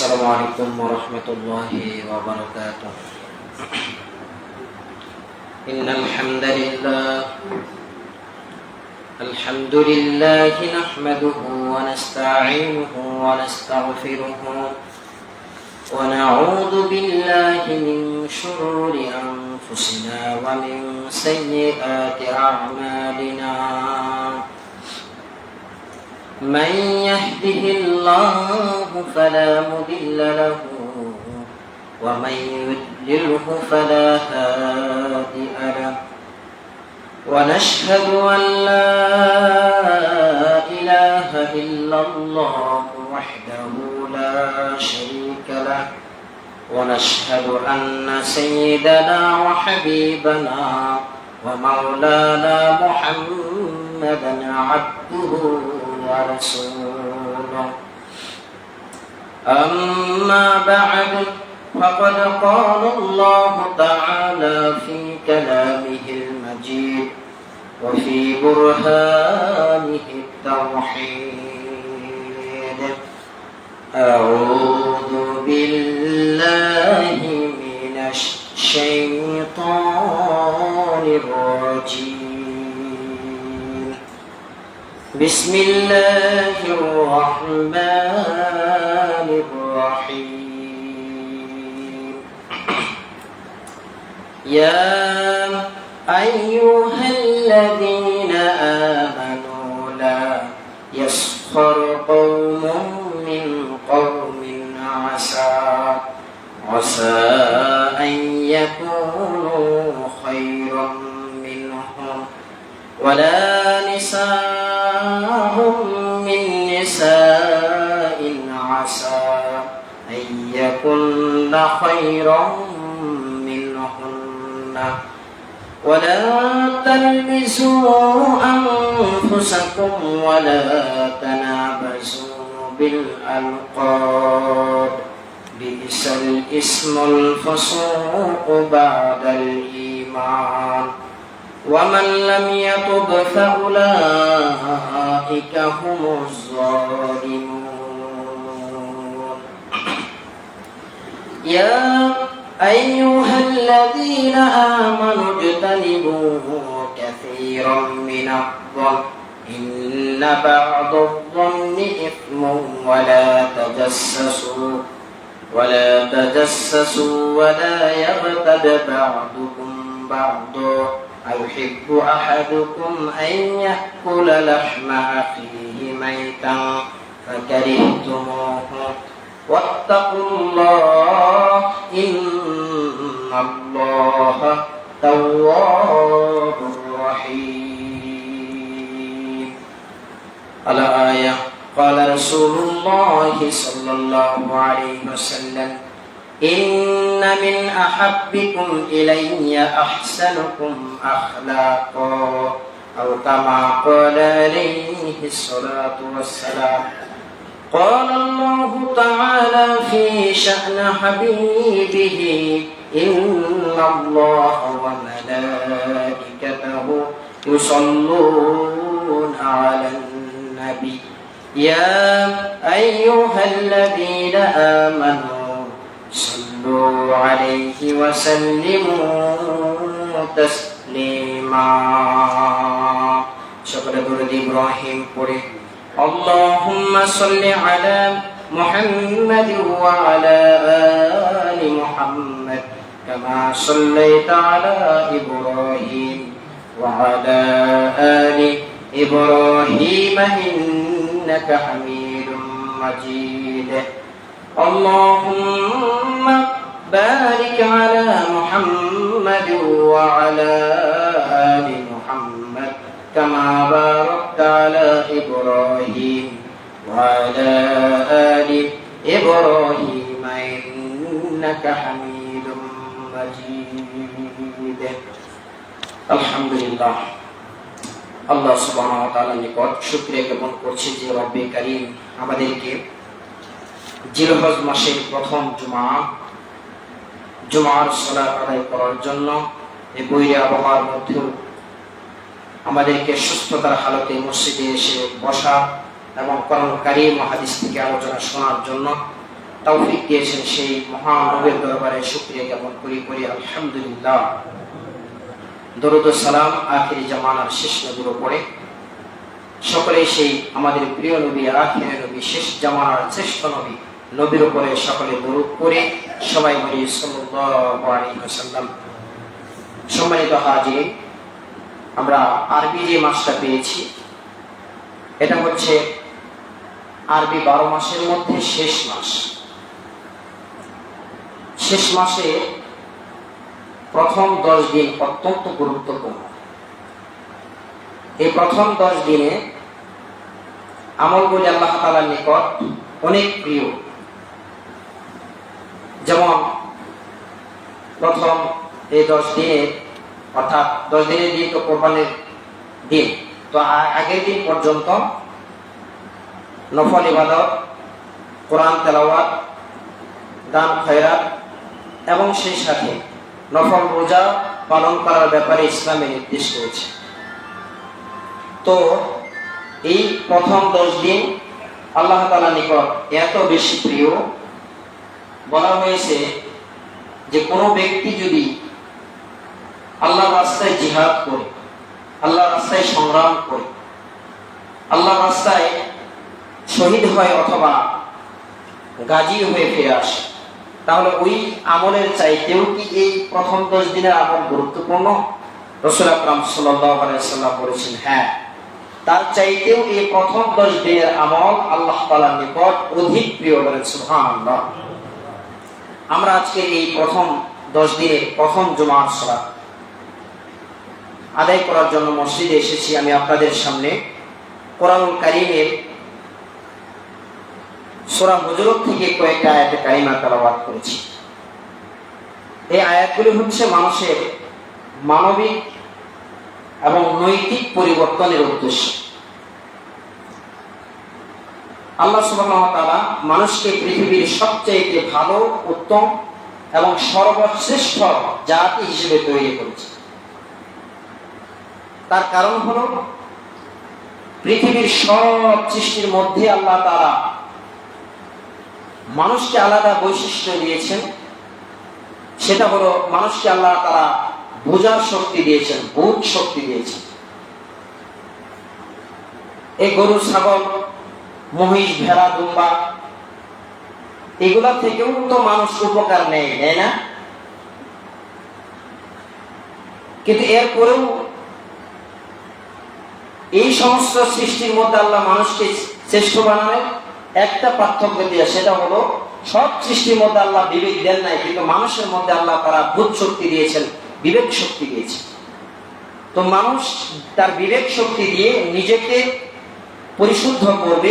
السلام عليكم ورحمة الله وبركاته. إن الحمد لله نحمده ونستعينه ونستغفره ونعوذ بالله من شرور أنفسنا ومن سيئات أعمالنا. من يهده الله فلا مضل له ومن يضلله فلا هادي له. ونشهد أن لا إله إلا الله وحده لا شريك له. ونشهد أن سيدنا وحبيبنا ومولانا محمدا عبده ورسوله. أما بعد فقد قال الله تعالى في كلامه المجيد وفي برهانه التوحيد. أعوذ بالله من الشيطان الرجيم. بسم الله الرحمن الرحيم. يا أيها الذين آمنوا لا يسخر قوم من قوم عسى أن يكونوا خيرا منهم ولا نساء من نساء عسى أن يكن خيرا منهن. ولا تلمزوا أنفسكم ولا تنابزوا بالألقاب بئس الاسم الفسوق بعد الإيمان ومن لم يتب فأولئك هم الظالمون. يا أيها الذين آمنوا اجتنبوا كثيرا من الظن إن بعض الظن إثم ولا تجسسوا ولا يغتب بعضكم بعضا أيحب أحدكم أن يأكل لحم أخيه ميتا فكرهتموه واتقوا الله إن الله تواب رحيم. الآية. قال رسول الله صلى الله عليه وسلم إن من أحبكم إلي أحسنكم أخلاقا أو كما قال عليه الصلاة والسلام. قال الله تعالى في شأن حبيبه إن الله وملائكته يصلون على النبي يا أيها الذين آمنوا صلوا عليه وسلموا تسليما. شكرا درود إبراهيم قرئ. اللهم صل على محمد وعلى آل محمد كما صليت على إبراهيم وعلى آل إبراهيم إنك حميد مجيد. اللهم بارك على محمد وعلى آل محمد كما باركت على إبراهيم وعلى آل إبراهيم إنك حميد مجيد. الحمد لله. আল্লাহ সুবহানাহু ওয়া তাআলার নিকট শুকরিয়া জ্ঞাপন করছি যে রব্বে কারীম আমাদেরকে জিলহজ মাসের প্রথম জুমার সালাত আদায় করার জন্য এই বৈরী আবহাওয়ার মধ্যেও আমাদেরকে সুস্থতার হালতে মসজিদে এসে বসা এবং কোরআন কারীম ও হাদিস থেকে আলোচনা শোনার জন্য তৌফিক দিয়েছেন, সেই মহান নবীর দরবারে শুকরিয়া জ্ঞাপন করি আলহামদুলিল্লাহ। দরুদ ও সালাম আখিরি জামানার শেষ নবীর উপরে, সকলে সেই আমাদের প্রিয় নবী, আখিরি নবী, শেষ জামানার শ্রেষ্ঠ নবী নবীর উপরে সকলে দরুদ পড়ে সবাই বলি সাল্লাল্লাহু আলাইহি ওয়াসাল্লাম। সম্মানিত হাজিরিন, আমরা আরবি যে মাসটা পেয়েছি এটা হচ্ছে আরবি 12 মাসের মধ্যে শেষ মাস। শেষ মাসে প্রথম 10 দিন অত্যন্ত গুরুত্বপূর্ণ। এই প্রথম 10 দিনে আমলগুলি আল্লাহ তাআলার নিকট অনেক প্রিয়। যেমন প্রথম এই 10 দিনে, অর্থাৎ 10 দিনের দিন তো কোরবানির দিন, তো আগের দিন পর্যন্ত নফল ইবাদত, কোরআন তেলাওয়াত, দান খয়রাত এবং সেই সাথে নফল রোজা পালন করার ব্যাপারে ইসলামে নির্দেশ করেছে। তো এই প্রথম 10 দিন আল্লাহ তাআলার নিকট এত বেশি প্রিয়, বলা হয়েছে যে কোনো ব্যক্তি যদি আল্লাহর রাস্তায় জিহাদ করে, আল্লাহর রাস্তায় সংগ্রাম করে, আল্লাহর রাস্তায় শহীদ হয় অথবা গাজী হয়ে ফিরে আসে, তাহলে ওই আমলের চাইতেও কি এই প্রথম 10 দিনের আমল গুরুত্বপূর্ণ? রাসূল আকরাম সাল্লাল্লাহু আলাইহি ওয়াসাল্লাম বলেছেন, হ্যাঁ, তার চাইতেও এই প্রথম 10 দিনের আমল আল্লাহ তাআলার নিকট অধিক প্রিয়। বলেন সুবহানাল্লাহ। আমরা আজকে এই প্রথম 10 দিনের প্রথম জুমার সালাত আদায় করার জন্য মসজিদে এসেছি। আমি আপনাদের সামনে কোরআনুল কারীমের সূরা হুজুরাত থেকে কয়েকটা আয়াতে কারিমা তেলাওয়াত করেছি। এই আয়াতগুলি হচ্ছে মানুষের মানবিক এবং নৈতিক পরিবর্তনের উদ্দেশ্য। আল্লাহ সুবহানাহু ওয়া তাআলা মানুষকে পৃথিবীর সবচেয়ে ভালো, উত্তম এবং সর্বশ্রেষ্ঠ জাতি হিসেবে তৈরি করেছে। তার কারণ হলো পৃথিবীর সব সৃষ্টির মধ্যে আল্লাহ তাআলা মানুষকে আলাদা বৈশিষ্ট্য দিয়েছেন। সেটা হলো মানুষকে আল্লাহ তাআলা বোঝার শক্তি দিয়েছেন, বোধ শক্তি দিয়েছেন। এই গরু, ছাগল, মহিষ, ভেড়া, দুম্বা এগুলা থেকেও তো মানুষ উপকার নেয়, তাই না? কিন্তু এরপরেও এই সমস্ত সৃষ্টির মধ্যে আল্লাহ মানুষকে শ্রেষ্ঠ বানানোর একটা পার্থক্য দিয়ে, সেটা হলো সব সৃষ্টির মধ্যে আল্লাহ বিবেক দেন নাই, কিন্তু মানুষের মধ্যে আল্লাহ তারা বোধ শক্তি দিয়েছেন, বিবেক শক্তি দিয়েছেন। তো মানুষ তার বিবেক শক্তি দিয়ে নিজেকে পরিশুদ্ধ করবে।